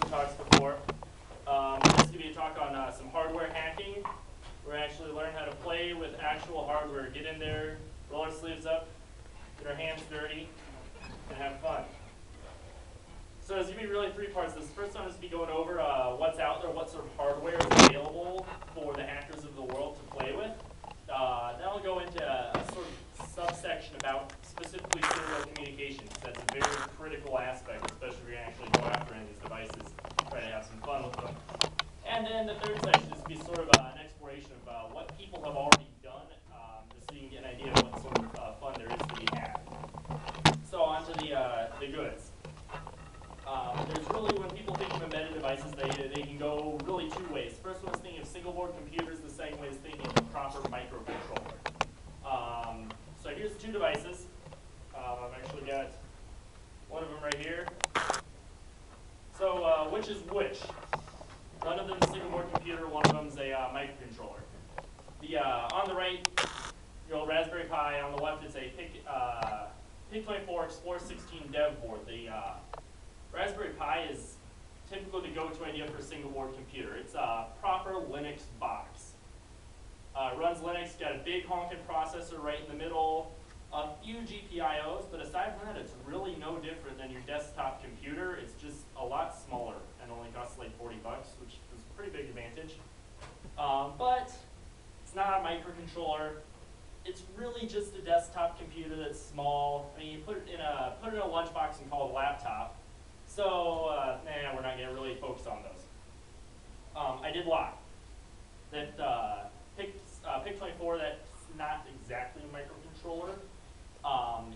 talks before. This is going to be a talk on some hardware hacking. We're actually learn how to play with actual hardware. Get in there, roll our sleeves up, get our hands dirty, and have fun. So there's going to be really three parts. This first one is to be going over what's out there, what sort of hardware is available for the hackers of the world to play with. Then I'll go into a sort of subsection about specifically serial communications. That's a very critical aspect, especially if you're going to actually go after any of these devices, try to have some fun with them. And then the third section is to be sort of an exploration of what people have already done, just so you can get an idea of what sort of fun there is to be had. So on to the goods. There's really, when people think of embedded devices, they can go really two ways. First one is thinking of single board computers. The second way is thinking of a proper microcontroller. So here's two devices. I've actually got one of them right here. So which is which? One of them is a single board computer. One of them is a microcontroller. On the right, your old Raspberry Pi. On the left, it's a PIC24 Explorer 16 dev board. The Raspberry Pi is typically the go-to idea for a single board computer. It's a proper Linux box. It runs Linux, got a big honking processor right in the middle, a few GPIOs, but aside from that, it's really no different than your desktop computer. It's just a lot smaller and only costs like 40 bucks, which is a pretty big advantage. But it's not a microcontroller. It's really just a desktop computer that's small. I mean, you put it in a lunchbox and call it a laptop. So, we're not going to really focus on those. I did lie. That PIC24, that's not exactly a microcontroller.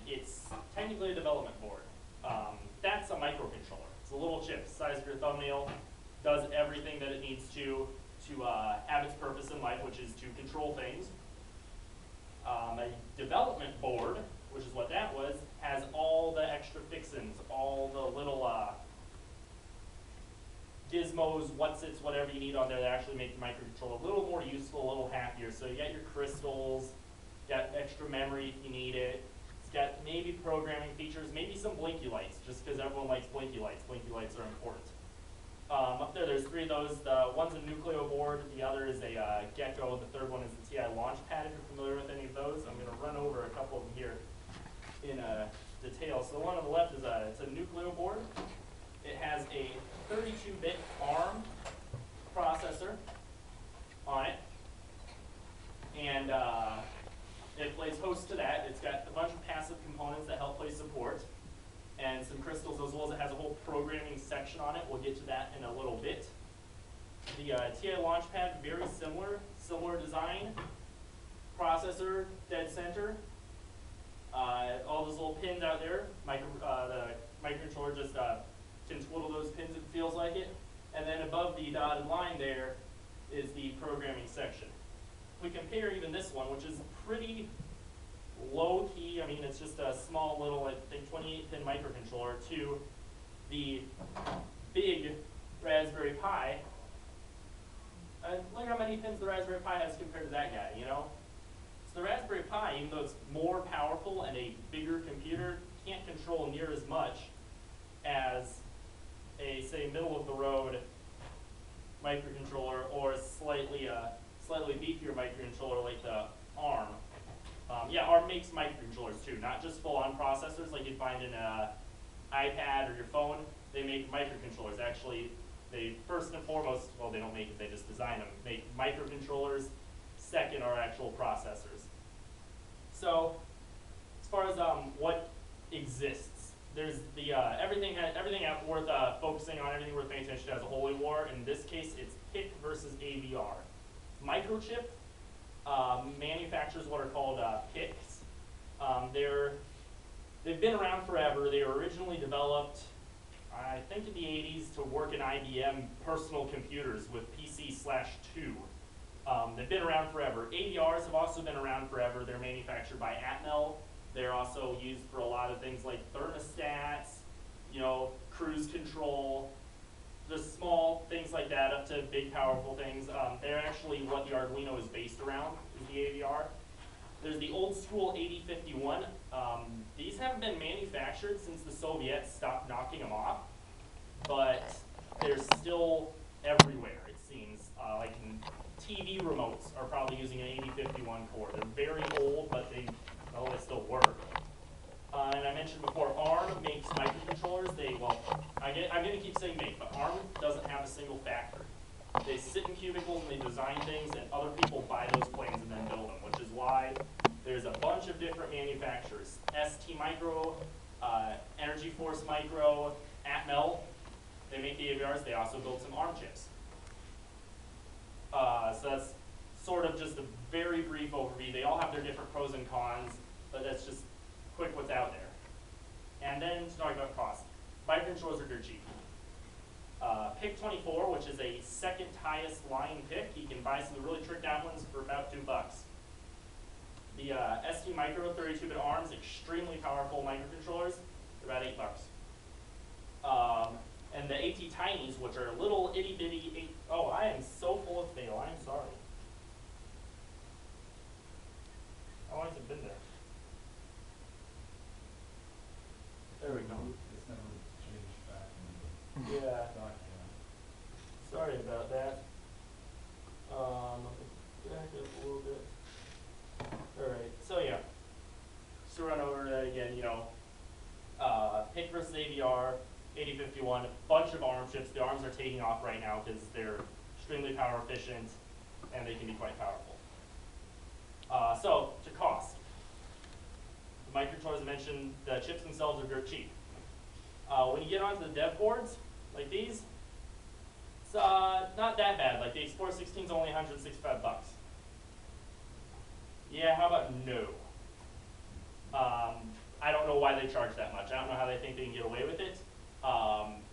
It's technically a development board. That's a microcontroller. It's a little chip, the size of your thumbnail, does everything that it needs to have its purpose in life, which is to control things. A development board, which is what that was, has all the extra fixins, all the little gizmos, whatsits, whatever you need on there that actually make the microcontroller a little more useful, a little happier. So you got your crystals, got extra memory if you need it. It's got maybe programming features, maybe some blinky lights, just because everyone likes blinky lights. Blinky lights are important. Up there's three of those. One's a Nucleo board, the other is a Gecko, the third one is the TI Launchpad, if you're familiar with any of those. I'm going to run over a couple of them here in detail. So the one on the left is it's a Nucleo board. It has a 32-bit ARM processor on it, and it plays host to that. It's got a bunch of passive components that help play support, and some crystals, as well as it has a whole programming section on it. We'll get to that in a little bit. The TI Launchpad, very similar design. Processor, dead center. All those little pins out there, the microcontroller just can twiddle those pins if it feels like it. And then above the dotted line there is the programming section. We compare even this one, which is pretty low key. I mean, it's just a small little, I think, 28-pin microcontroller to the big Raspberry Pi. Look how many pins the Raspberry Pi has compared to that guy, you know? So the Raspberry Pi, even though it's more powerful and a bigger computer, can't control near as much as a, say, middle-of-the-road microcontroller or a slightly beefier microcontroller like the ARM. ARM makes microcontrollers too, not just full-on processors like you'd find in an iPad or your phone. They make microcontrollers. Actually, they first and foremost, well, they don't make it, they just design them, make microcontrollers. Second are actual processors. So, as far as what exists, there's the everything worth focusing on, everything worth paying attention to has a holy war. In this case, it's PIC versus AVR. Microchip manufactures what are called PICs. They've been around forever. They were originally developed, I think, in the 80s to work in IBM personal computers with PC/2. They've been around forever. AVRs have also been around forever. They're manufactured by Atmel. They're also used for a lot of things like thermostats, cruise control, just small things like that up to big powerful things. They're actually what the Arduino is based around, is the AVR. There's the old school 8051. These haven't been manufactured since the Soviets stopped knocking them off, but they're still everywhere, it seems. Like TV remotes are probably using an 8051 core. They're very old, but they still work. And I mentioned before, ARM makes microcontrollers. I'm going to keep saying make, but ARM doesn't have a single factory. They sit in cubicles and they design things, and other people buy those planes and then build them, which is why there's a bunch of different manufacturers. ST Micro, Energy Force Micro, Atmel, they make the AVRs. They also build some ARM chips. So that's sort of just a very brief overview. They all have their different pros and cons, but that's just quick what's out there. And then to talk about cost. Microcontrollers are dirt cheap. PIC 24, which is a second highest line PIC, you can buy some of the really tricked out ones for about $2. The ST Micro 32-bit ARMs, extremely powerful microcontrollers, they're about $8. And the AT Tinies, which are little itty bitty, oh, I am so full of fail, I'm sorry. How long has it been there? There we go. It's never changed back in the Yeah, document. sorry about that. Back up a little bit. Alright, so yeah. Just to run over that again, PIC versus AVR, 8051, a bunch of ARM chips. The ARMs are taking off right now because they're extremely power efficient and they can be quite powerful. So, to cost. The microcontrollers I mentioned, the chips themselves are dirt cheap. When you get onto the dev boards, like these, it's not that bad. Like the Explorer 16 is only $165. Yeah, how about no? I don't know why they charge that much. I don't know how they think they can get away with it.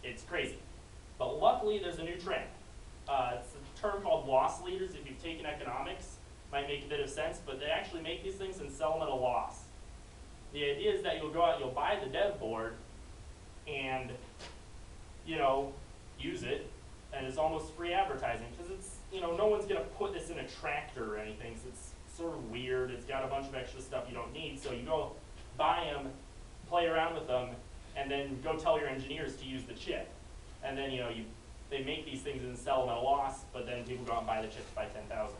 It's crazy. But luckily, there's a new trend. It's a term called loss leaders. If you've taken economics, might make a bit of sense, but they actually make these things and sell them at a loss. The idea is that you'll go out, you'll buy the dev board, and use it, and it's almost free advertising because it's no one's gonna put this in a tractor or anything. So it's sort of weird. It's got a bunch of extra stuff you don't need. So you go buy them, play around with them, and then go tell your engineers to use the chip. And then they make these things and sell them at a loss, but then people go out and buy the chips by 10,000.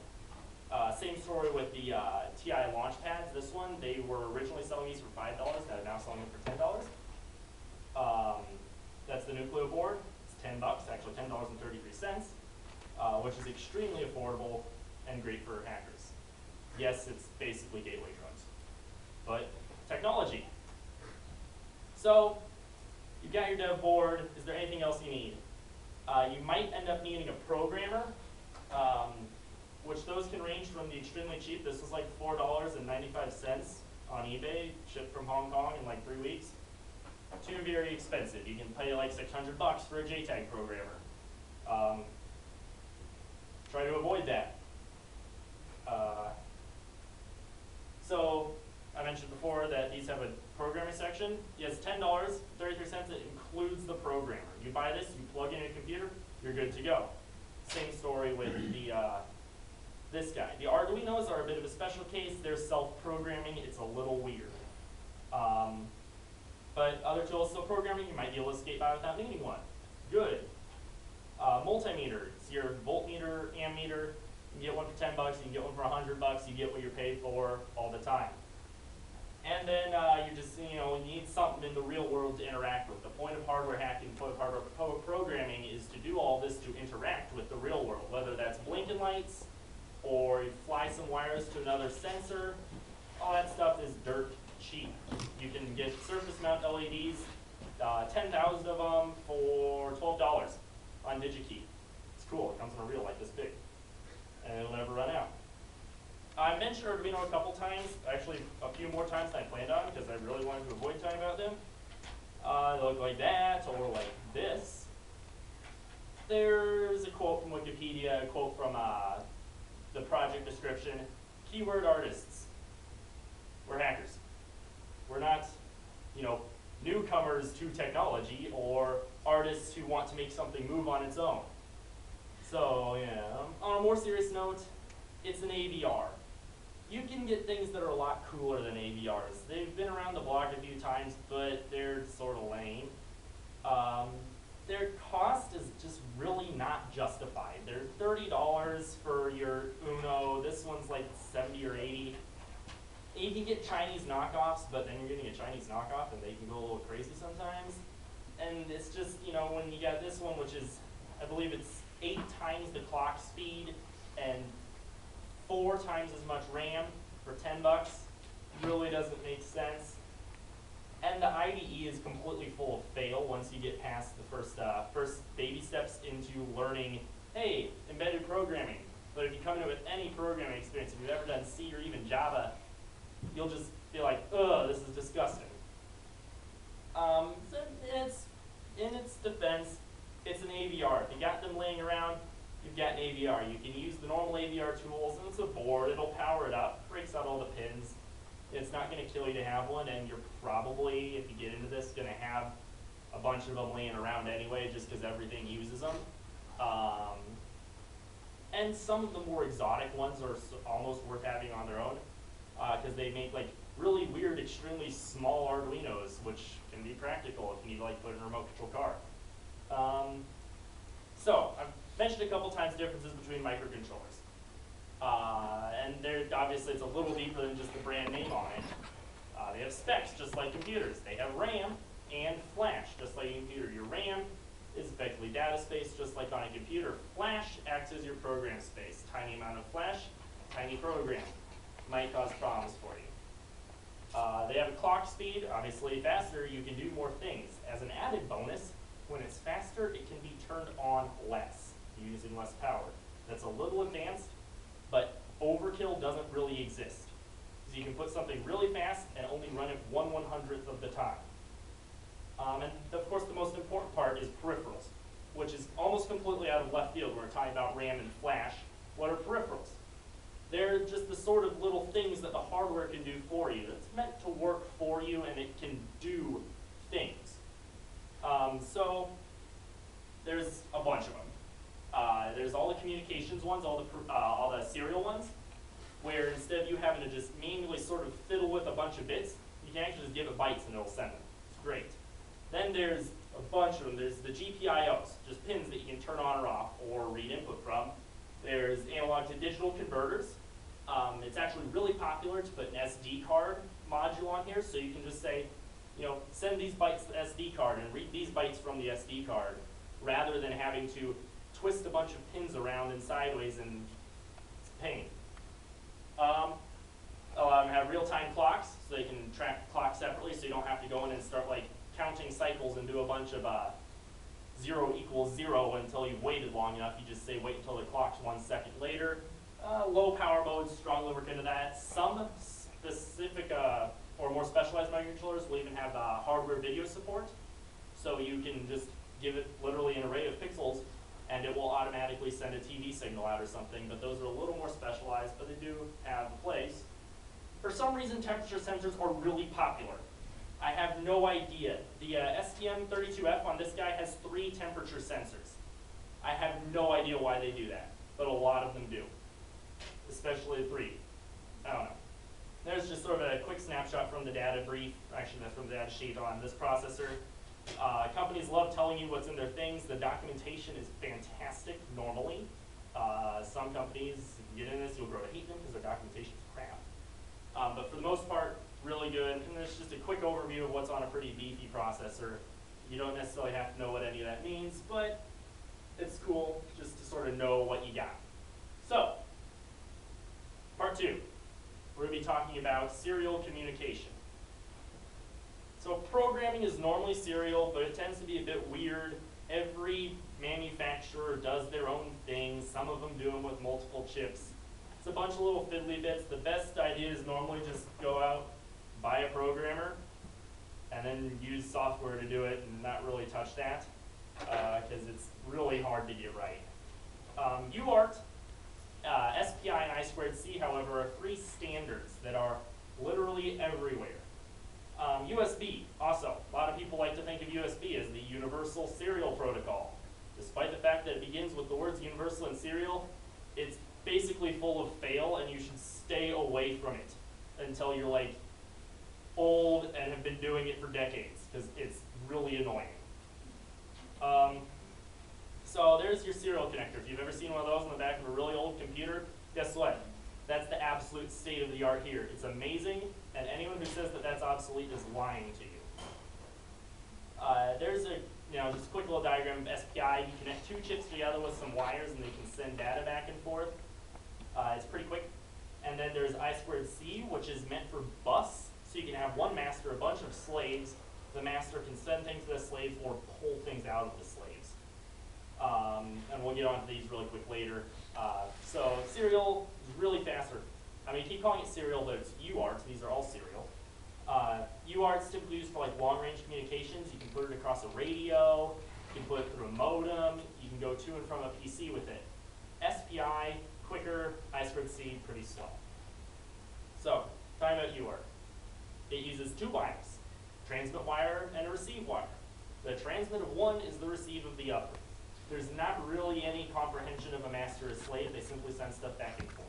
Same story with the TI launch pads. This one, they were originally selling these for $5. They're now selling them for $10. That's the Nucleo board. It's $10, actually $10.33, which is extremely affordable and great for hackers. Yes, it's basically gateway drugs, but technology. So you've got your dev board. Is there anything else you need? You might end up needing a programmer, which those can range from the extremely cheap. This is like $4.95 on eBay, shipped from Hong Kong in like 3 weeks, to very expensive. You can pay like $600 for a JTAG programmer. Try to avoid that. So I mentioned before that these have a programming section. Yes, $10, 33 cents. It includes the programmer. You buy this, you plug in a computer, you're good to go. Same story with the this guy. The Arduinos are a bit of a special case. They're self-programming. It's a little weird. But other tools, so programming, you might be able to skate by without needing one. Good. Multimeter. It's your voltmeter, ammeter. You can get one for $10. You can get one for $100. You get what you're paid for all the time. And then you just you need something in the real world to interact with. The point of hardware hacking, the point of hardware programming is to do all this to interact with the real world, whether that's blinking lights or you fly some wires to another sensor. All that stuff is dirt cheap. You can get surface mount LEDs, 10,000 of them for $12 on DigiKey. It's cool. It comes in a reel like this big, and it'll never run out. I mentioned Arduino a couple times, actually a few more times than I planned on because I really wanted to avoid talking about them. They look like that or like this. There's a quote from Wikipedia, a quote from the project description. Keyword artists. We're hackers. We're not, newcomers to technology or artists who want to make something move on its own. So, on a more serious note, it's an AVR. You can get things that are a lot cooler than AVRs. They've been around the block a few times, but they're sort of lame. Their cost is just you can get Chinese knockoffs, but then you're getting a Chinese knockoff and they can go a little crazy sometimes. And it's just, you know, when you got this one, which is, I believe it's 8 times the clock speed and 4 times as much RAM for $10, really doesn't make sense. And the IDE is completely full of fail once you get past the first baby steps into learning, hey, embedded programming. But if you come into it with any programming experience, if you've ever done C or even Java, you'll just feel like, ugh, this is disgusting. So in its defense, it's an AVR. If you got them laying around, you've got an AVR. You can use the normal AVR tools, and it's a board. It'll power it up, breaks out all the pins. It's not going to kill you to have one, and you're probably, if you get into this, going to have a bunch of them laying around anyway, just because everything uses them. And some of the more exotic ones are almost worth having on their own, because they make like really weird, extremely small Arduinos, which can be practical if you need to like put in a remote control car. So I've mentioned a couple times differences between microcontrollers. And obviously it's a little deeper than just the brand name on it. They have specs just like computers. They have RAM and flash just like a computer. Your RAM is effectively data space just like on a computer. Flash acts as your program space. Tiny amount of flash, tiny program. Might cause problems for you. They have a clock speed, obviously faster, you can do more things. As an added bonus, when it's faster, it can be turned on less, using less power. That's a little advanced, but overkill doesn't really exist. So you can put something really fast and only run it 1/100th of the time. And of course the most important part is peripherals, which is almost completely out of left field when we're talking about RAM and flash. What are peripherals? They're just the sort of little things that the hardware can do for you. It's meant to work for you and it can do things. So there's a bunch of them. There's all the communications ones, all the serial ones, where instead of you having to just manually sort of fiddle with a bunch of bits, you can actually just give it bytes and it'll send them. It's great. Then there's a bunch of them. There's the GPIOs, just pins that you can turn on or off or read input from. There's analog to digital converters. It's actually really popular to put an SD card module on here, so you can just say, you know, send these bytes to the SD card and read these bytes from the SD card, rather than having to twist a bunch of pins around and sideways, and it's a pain. Have real-time clocks, so they can track the clock separately, so you don't have to go in and start like counting cycles and do a bunch of 0 = 0 until you've waited long enough. You just say wait until the clock's 1 second later. Low power modes strongly work into that. Some specific or more specialized microcontrollers will even have hardware video support. So you can just give it literally an array of pixels and it will automatically send a TV signal out or something. But those are a little more specialized, but they do have a place. For some reason, temperature sensors are really popular. I have no idea. The STM32F on this guy has 3 temperature sensors. I have no idea why they do that, but a lot of them do, especially the 3. I don't know. There's just sort of a quick snapshot from the data brief, actually that's from the data sheet on this processor. Companies love telling you what's in their things. The documentation is fantastic normally. Some companies, if you get in this, you'll grow to hate them because their documentation is crap. But for the most part, really good. And there's just a quick overview of what's on a pretty beefy processor. You don't necessarily have to know what any of that means, but it's cool just to sort of know what you got. So, part 2. We're going to be talking about serial communication. So programming is normally serial, but it tends to be a bit weird. Every manufacturer does their own thing. Some of them do them with multiple chips. It's a bunch of little fiddly bits. The best idea is normally just go out, buy a programmer, and then use software to do it and not really touch that, because it's really hard to get right. UART, SPI, and I2C, however, are 3 standards that are literally everywhere. USB, also, a lot of people like to think of USB as the universal serial protocol. Despite the fact that it begins with the words universal and serial, it's basically full of fail, and you should stay away from it until you're like old and have been doing it for decades, because it's really annoying. So there's your serial connector. If you've ever seen one of those on the back of a really old computer, guess what? That's the absolute state of the art here. It's amazing, and anyone who says that that's obsolete is lying to you. There's a, just a quick little diagram of SPI. You connect two chips together with some wires and they can send data back and forth. It's pretty quick. And then there's I2C, which is meant for bus. So you can have one master, a bunch of slaves. The master can send things to the slaves or pull things out of the slaves. And we'll get onto these really quick later. So serial is really faster. I mean, you keep calling it serial, but it's UART. These are all serial. UART is typically used for like long-range communications. You can put it across a radio. You can put it through a modem. You can go to and from a PC with it. SPI, quicker. I2C, pretty slow. So, talking about UART. It uses two wires, transmit wire and a receive wire. The transmit of one is the receive of the other. There's not really any comprehension of a master or slave. They simply send stuff back and forth.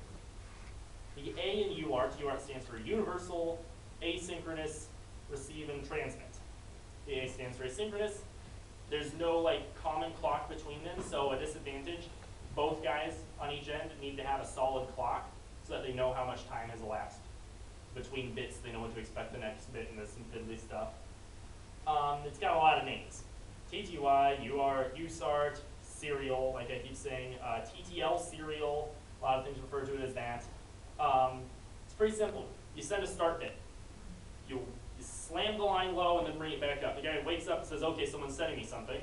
The A in UART stands for universal, asynchronous, receive, and transmit. The A stands for asynchronous. There's no like common clock between them, so a disadvantage. Both guys on each end need to have a solid clock so that they know how much time has elapsed between bits. They know when to expect the next bit and this and fiddly stuff. It's got a lot of names. TTY, UART, USART, serial, like I keep saying, TTL serial, a lot of things refer to it as that. It's pretty simple. You send a start bit. You slam the line low and then bring it back up. The guy wakes up and says, okay, someone's sending me something.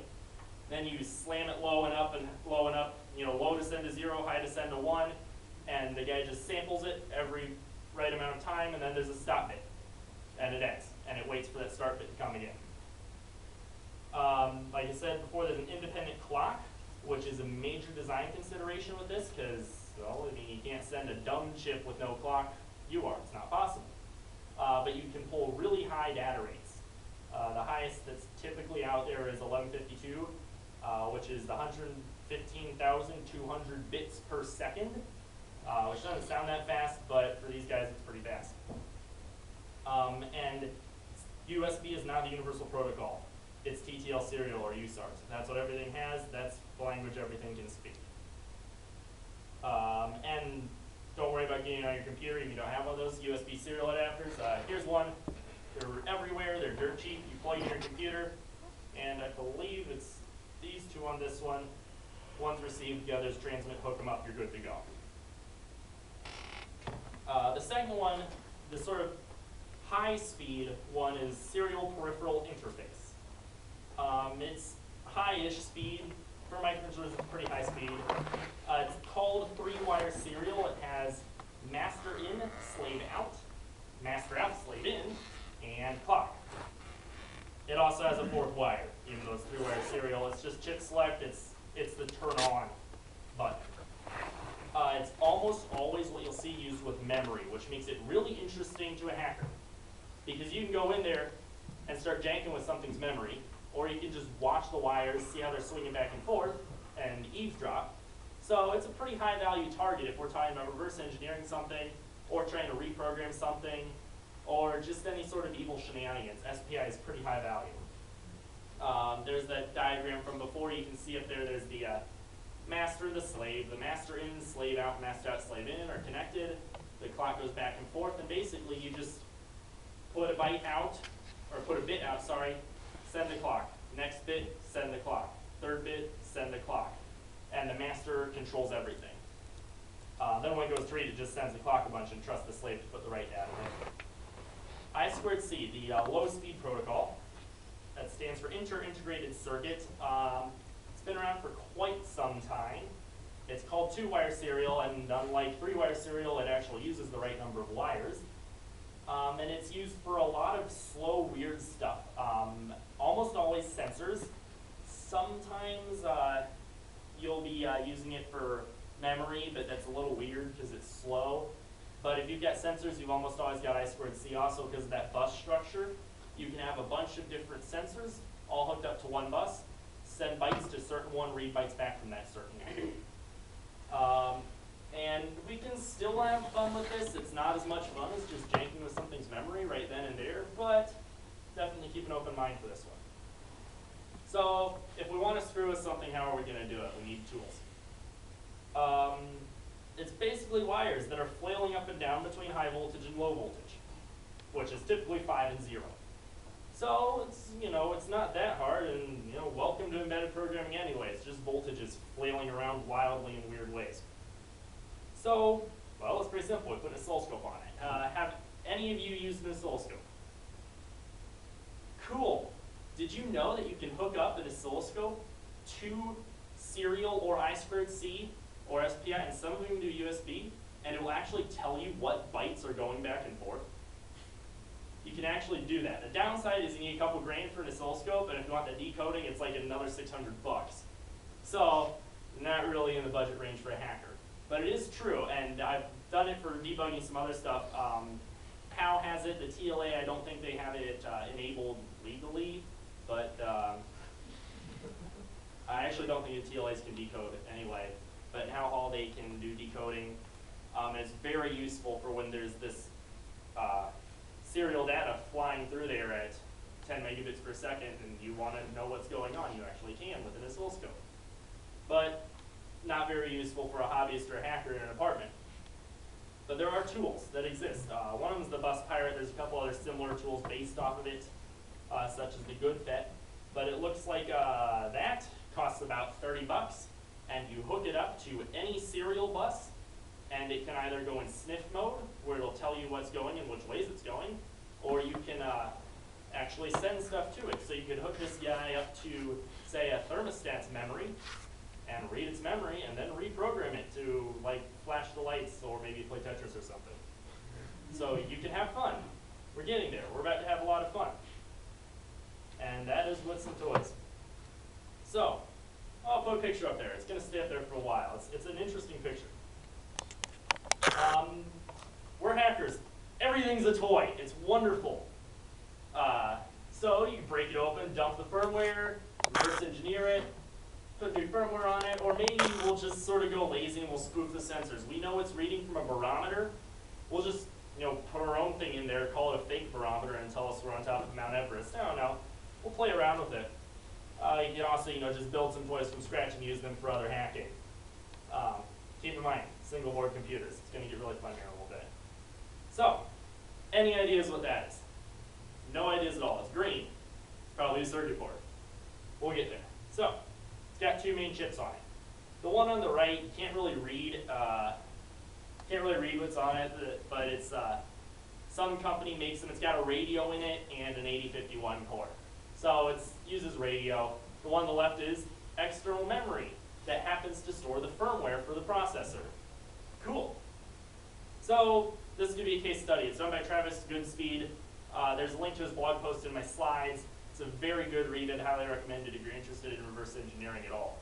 Then you slam it low and up, low to send to 0, high to send to 1, and the guy just samples it every right amount of time, and then there's a stop bit, and it ends, and it waits for that start bit to come again. Like I said before, there's an independent clock, which is a major design consideration with this, because, well, I mean, you can't send a dumb chip with no clock UART. It's not possible. But you can pull really high data rates. The highest that's typically out there is 1152, which is 115,200 bits per second, which doesn't sound that fast, but for these guys, it's pretty fast. And USB is not the universal protocol. It's TTL serial or USART. That's what everything has. That's the language everything can speak. And don't worry about getting it on your computer if you don't have one of those USB serial adapters. Here's one. They're everywhere. They're dirt cheap. You plug in your computer, and I believe it's these two on this one. One's received, the other's transmit. Hook them up. You're good to go. The second one, the sort of high-speed one, is serial peripheral interface. It's high-ish speed. For microcontrollers, it's pretty high speed. It's called 3-wire serial. It has master in, slave out, master out, slave in, and clock. It also has a 4th wire, even though it's 3-wire serial. It's just chip select. It's the turn on button. It's almost always what you'll see used with memory, which makes it really interesting to a hacker. Because you can go in there and start janking with something's memory, or you can just watch the wires, see how they're swinging back and forth, and eavesdrop. So it's a pretty high value target if we're talking about reverse engineering something, or trying to reprogram something, or just any sort of evil shenanigans. SPI is pretty high value. There's that diagram from before. You can see up there, there's the master, the slave. The master in, slave out, master out, slave in are connected. The clock goes back and forth, and basically you just put a byte out, or put a bit out, sorry, send the clock. Next bit, send the clock. Third bit, send the clock. And the master controls everything. Then when it goes to read, it just sends the clock a bunch and trusts the slave to put the right data in. I2C, the low-speed protocol. That stands for Inter-Integrated Circuit. It's been around for quite some time. It's called 2-wire serial, and unlike 3-wire serial, it actually uses the right number of wires. And it's used for a lot of slow, weird stuff. Almost always sensors. Sometimes you'll be using it for memory, but that's a little weird because it's slow. But if you've got sensors, you've almost always got I2C also because of that bus structure. You can have a bunch of different sensors all hooked up to one bus, send bytes to a certain one, read bytes back from that certain one. And we can still have fun with this. It's not as much fun as just janking with something's memory right then and there, but definitely keep an open mind for this one. So if we want to screw with something, how are we going to do it? We need tools. it's basically wires that are flailing up and down between high voltage and low voltage, which is typically 5 and 0. So it's, it's not that hard, and welcome to embedded programming anyway. It's just voltages flailing around wildly in weird ways. So, well, it's pretty simple. We put an oscilloscope on it. Have any of you used an oscilloscope? Cool. Did you know that you can hook up an oscilloscope to serial or I2C or SPI, and some of them do USB, and it will actually tell you what bytes are going back and forth? You can actually do that. The downside is you need a couple grand for an oscilloscope, and if you want the decoding, it's like another 600 bucks. So, not really in the budget range for a hacker. But it is true, and I've done it for debugging some other stuff. POW has it. The TLA, I don't think they have it enabled legally, but I actually don't think the TLAs can decode anyway. But POW Hall, they can do decoding. It's very useful for when there's this serial data flying through there at 10 megabits per second, and you want to know what's going on. You actually can with an oscilloscope. But not very useful for a hobbyist or a hacker in an apartment. But there are tools that exist. One of them is the Bus Pirate. There's a couple other similar tools based off of it, such as the GoodFet. But it looks like that costs about 30 bucks, and you hook it up to any serial bus, and it can either go in sniff mode, where it'll tell you what's going and which ways it's going, or you can actually send stuff to it. So you could hook this guy up to, say, a thermostat's memory, and read its memory, and then reprogram it to, like, flash the lights, or maybe play Tetris or something. So you can have fun. We're getting there. We're about to have a lot of fun. And that is with some toys. So, I'll put a picture up there. It's going to stay up there for a while. It's an interesting picture. We're hackers. Everything's a toy. It's wonderful. So you can break it open, dump the firmware, reverse engineer it, put new firmware on it, or maybe we'll just sort of go lazy and we'll spoof the sensors. We know it's reading from a barometer. We'll just, put our own thing in there, call it a fake barometer, and tell us we're on top of Mount Everest. I don't know. We'll play around with it. You can also, just build some toys from scratch and use them for other hacking. Keep in mind, single board computers. It's going to get really fun here in a little bit. So, any ideas what that is? No ideas at all. It's green. Probably a circuit board. We'll get there. So, it's got two main chips on it. The one on the right, you can't really read what's on it, but it's some company makes them. It's got a radio in it and an 8051 core. So it uses radio. The one on the left is external memory that happens to store the firmware for the processor. Cool. So this is going to be a case study. It's done by Travis Goodspeed. There's a link to his blog post in my slides. It's a very good read. I'd highly recommend it if you're interested in reverse engineering at all.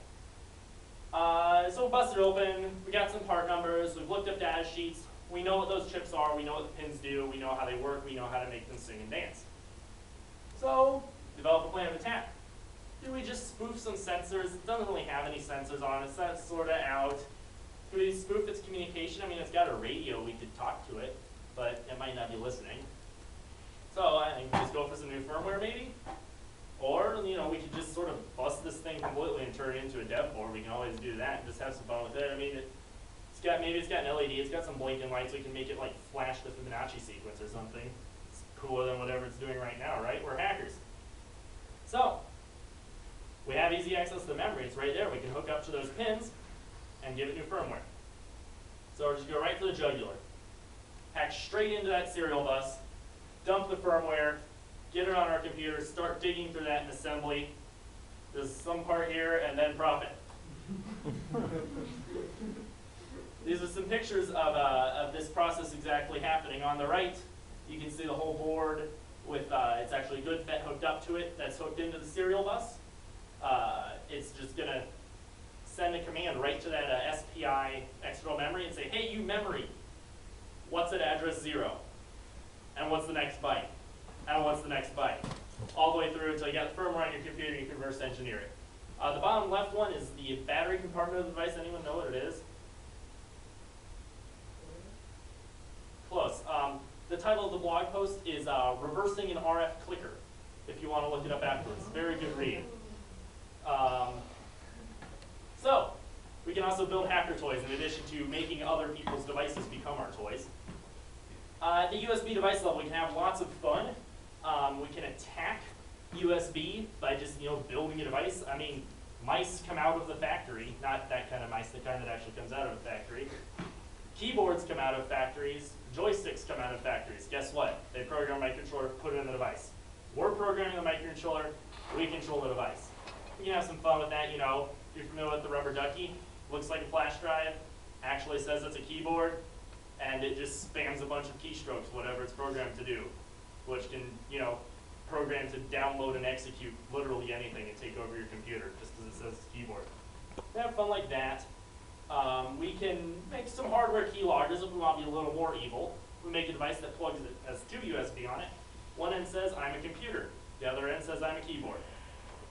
So we busted it open. We got some part numbers. We've looked up data sheets. We know what those chips are. We know what the pins do. We know how they work. We know how to make them sing and dance. So develop a plan of attack. Do we just spoof some sensors? It doesn't really have any sensors on it, so that's sort of out. Do we spoof its communication? I mean, it's got a radio. We could talk to it, but it might not be listening. So I think we just go for some new firmware, maybe? Or, we could just sort of bust this thing completely and turn it into a dev board. We can always do that and just have some fun with it. I mean, maybe it's got an LED. It's got some blinking lights. We can make it, like, flash the Fibonacci sequence or something. It's cooler than whatever it's doing right now, right? We're hackers. So, we have easy access to the memory. It's right there. We can hook up to those pins and give it new firmware. So we'll just go right for the jugular. Hack straight into that serial bus, dump the firmware, get it on our computer, start digging through that in assembly. There's some part here, and then profit. These are some pictures of this process exactly happening. On the right, you can see the whole board with, it's actually GoodFet hooked up to it. That's hooked into the serial bus. It's just going to send a command right to that SPI external memory and say, hey, you memory, what's at address 0? And what's the next byte? And what's the next byte? All the way through until you got the firmware on your computer and you can reverse engineer it. The bottom left one is the battery compartment of the device. Anyone know what it is? Close. The title of the blog post is Reversing an RF Clicker, if you want to look it up afterwards. Very good read. So, we can also build hacker toys in addition to making other people's devices become our toys. At the USB device level, we can have lots of fun. We can attack USB by just building a device. I mean, mice come out of the factory, not that kind of mice, the kind that actually comes out of a factory. Keyboards come out of factories, joysticks come out of factories. Guess what? They program a microcontroller, put it in the device. We're programming the microcontroller, we control the device. We can have some fun with that, If you're familiar with the rubber ducky, looks like a flash drive, actually says it's a keyboard, and it just spams a bunch of keystrokes, whatever it's programmed to do, which can, program to download and execute literally anything and take over your computer, just as it says it's a keyboard. We have fun like that. We can make some hardware keyloggers if we want to be a little more evil. We make a device that plugs it, has two USB on it. One end says, I'm a computer. The other end says, I'm a keyboard.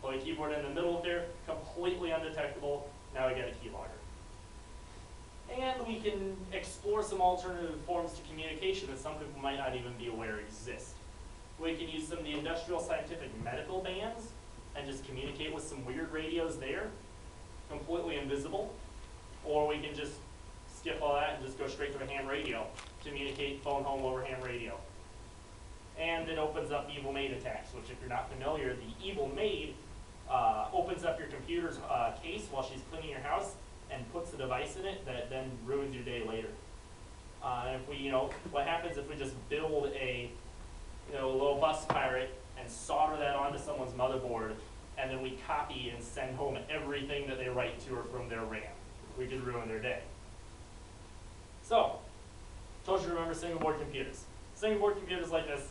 Plug a keyboard in the middle there, completely undetectable. Now we get a keylogger. And we can explore some alternative forms to communication that some people might not even be aware exist. We can use some of the industrial, scientific, medical bands and just communicate with some weird radios there, completely invisible. Or we can just skip all that and just go straight to a ham radio, communicate phone home over ham radio. And it opens up evil maid attacks, which if you're not familiar, the evil maid opens up your computer's case while she's cleaning your house and puts a device in it that then ruins your day later. And if we, what happens if we just build a little bus pirate and solder that onto someone's motherboard, and then we copy and send home everything that they write to her from their RAM. We could ruin their day. So, told you to remember single board computers. Single board computers like this,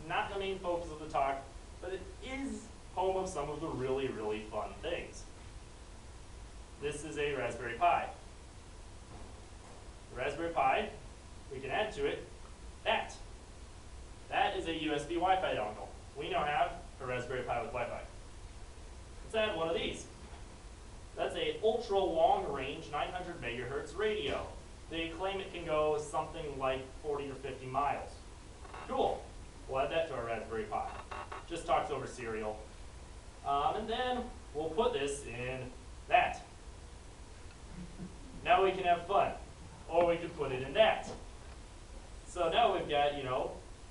not the main focus of the talk, but it is home of some of the really, really fun things. This is a Raspberry Pi. The Raspberry Pi, we can add to it that. That is a USB Wi-Fi dongle. We now have a Raspberry Pi with Wi-Fi. Let's add one of these. That's a ultra long range 900 megahertz radio. They claim it can go something like 40 or 50 miles. Cool. We'll add that to our Raspberry Pi. Just talks over serial. And then we'll put this in that. Now we can have fun. Or we could put it in that. So now we've got,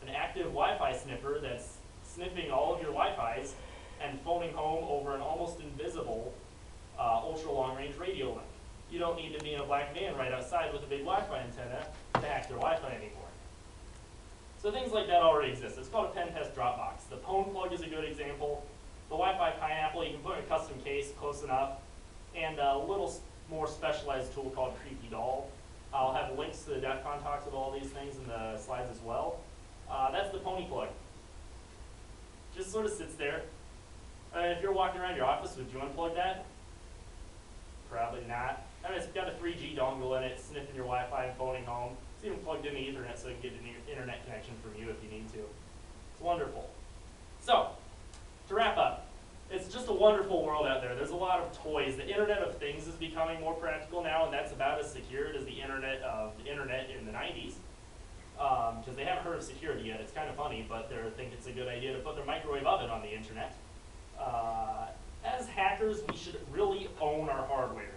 an active Wi-Fi sniffer that's sniffing all of your Wi-Fis and phoning home over an almost invisible ultra long range radio link. You don't need to be in a black van right outside with a big Wi-Fi antenna to hack their Wi-Fi anymore. So things like that already exist. It's called a pen test Dropbox. The Pwn plug is a good example. The Wi-Fi Pineapple, you can put in a custom case close enough, and a little more specialized tool called Creepy Doll. I'll have links to the DEF CON talks of all these things in the slides as well. That's the Pony plug. Just sort of sits there. If you're walking around your office, would you unplug that? Probably not. I mean, it's got a 3G dongle in it, sniffing your Wi-Fi and phoning home. It's even plugged into Ethernet so you can get an internet connection from you if you need to. It's wonderful. So, to wrap up, it's just a wonderful world out there. There's a lot of toys. The Internet of Things is becoming more practical now, and that's about as secured as the Internet in the 90s. Because they haven't heard of security yet. It's kind of funny, but they think it's a good idea to put their microwave oven on the internet. As hackers, we should really own our hardware.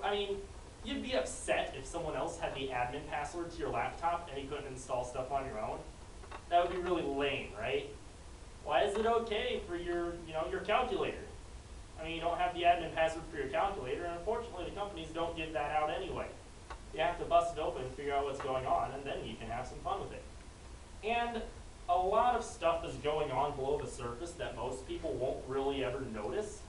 I mean, you'd be upset if someone else had the admin password to your laptop and you couldn't install stuff on your own. That would be really lame, right? Why is it okay for your calculator? I mean, you don't have the admin password for your calculator, and unfortunately the companies don't give that out anyway. You have to bust it open and figure out what's going on, and then you can have some fun with it. And a lot of stuff is going on below the surface that most people won't really ever notice.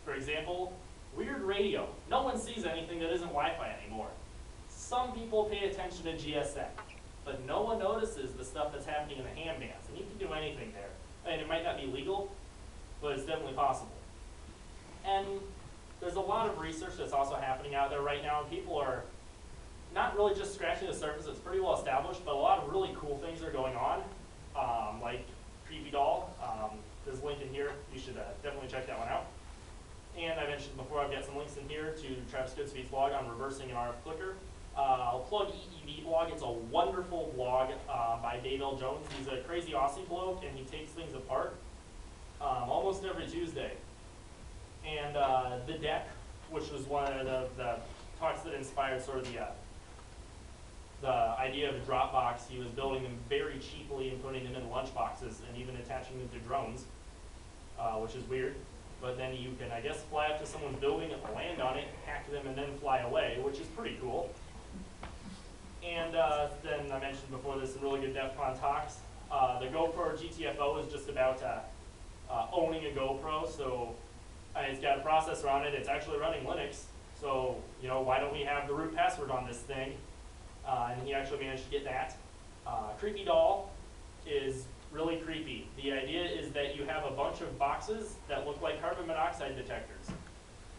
For example, weird radio. No one sees anything that isn't Wi-Fi anymore. Some people pay attention to GSM, but no one notices the stuff that's happening in the ham bands, and you can do anything there. I mean, it might not be legal, but it's definitely possible. And there's a lot of research that's also happening out there right now, and people are not really just scratching the surface. It's pretty well established, but a lot of really cool things are going on, like Creepy Doll. There's a link in here. You should definitely check that one out. And I mentioned before, I've got some links in here to Travis Goodspeed's blog on reversing an RF clicker. I'll plug EEV blog. It's a wonderful blog by Dave L. Jones. He's a crazy Aussie bloke, and he takes things apart almost every Tuesday. And the deck which was one of the talks that inspired sort of the idea of a Dropbox. He was building them very cheaply and putting them in lunch boxes and even attaching them to drones, which is weird. But then you can, I guess, fly up to someone's building and land on it, hack them, and then fly away, which is pretty cool. And then I mentioned before, there's some really good DEF CON talks. The GoPro GTFO is just about owning a GoPro. So it's got a processor on it. It's actually running Linux. So, you know, why don't we have the root password on this thing? And he actually managed to get that. Creepy Doll is really creepy. The idea is that you have a bunch of boxes that look like carbon monoxide detectors.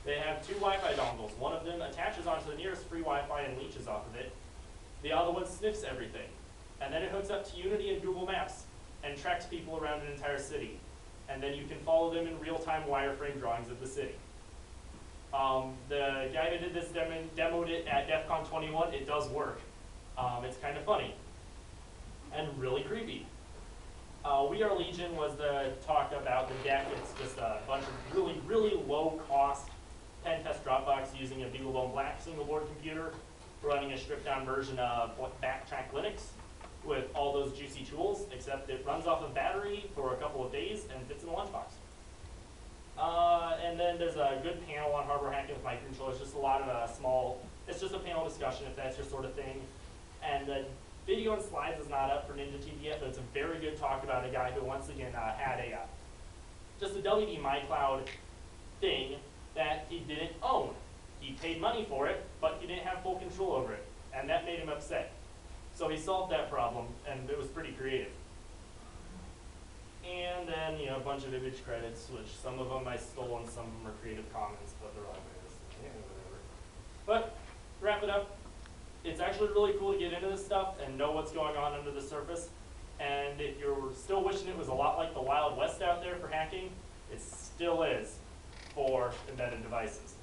They have two Wi-Fi dongles. One of them attaches onto the nearest free Wi-Fi and leeches off of it. The other one sniffs everything. And then it hooks up to Unity and Google Maps and tracks people around an entire city. And then you can follow them in real-time wireframe drawings of the city. The guy who did this demoed it at DEF CON 21. It does work. It's kind of funny and really creepy. We Are Legion was the talk about the deck. It's just a bunch of really, really low-cost pen test Dropbox using a BeagleBone Black single-board computer, running a stripped-down version of Backtrack Linux with all those juicy tools, except it runs off of battery for a couple of days and fits in a lunchbox. And then there's a good panel on hardware hacking with microcontrollers. Just a lot of it's just a panel discussion if that's your sort of thing. And the video and slides is not up for Ninja TV yet, but it's a very good talk about a guy who once again had just a WD MyCloud thing that he didn't own. He paid money for it, but he didn't have full control over it, and that made him upset. So he solved that problem, and it was pretty creative. And then, you know, a bunch of image credits, which some of them I stole and some of them are Creative Commons, but they're all whatever. But, to wrap it up, it's actually really cool to get into this stuff and know what's going on under the surface. And if you're still wishing it was a lot like the Wild West out there for hacking, it still is for embedded devices.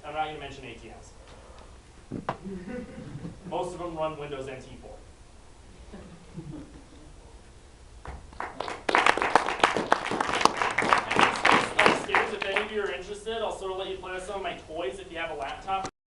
I'm not going to mention ATMs. Most of them run Windows NT 4. Upstairs, if any of you are interested, I'll sort of let you play with some of my toys if you have a laptop.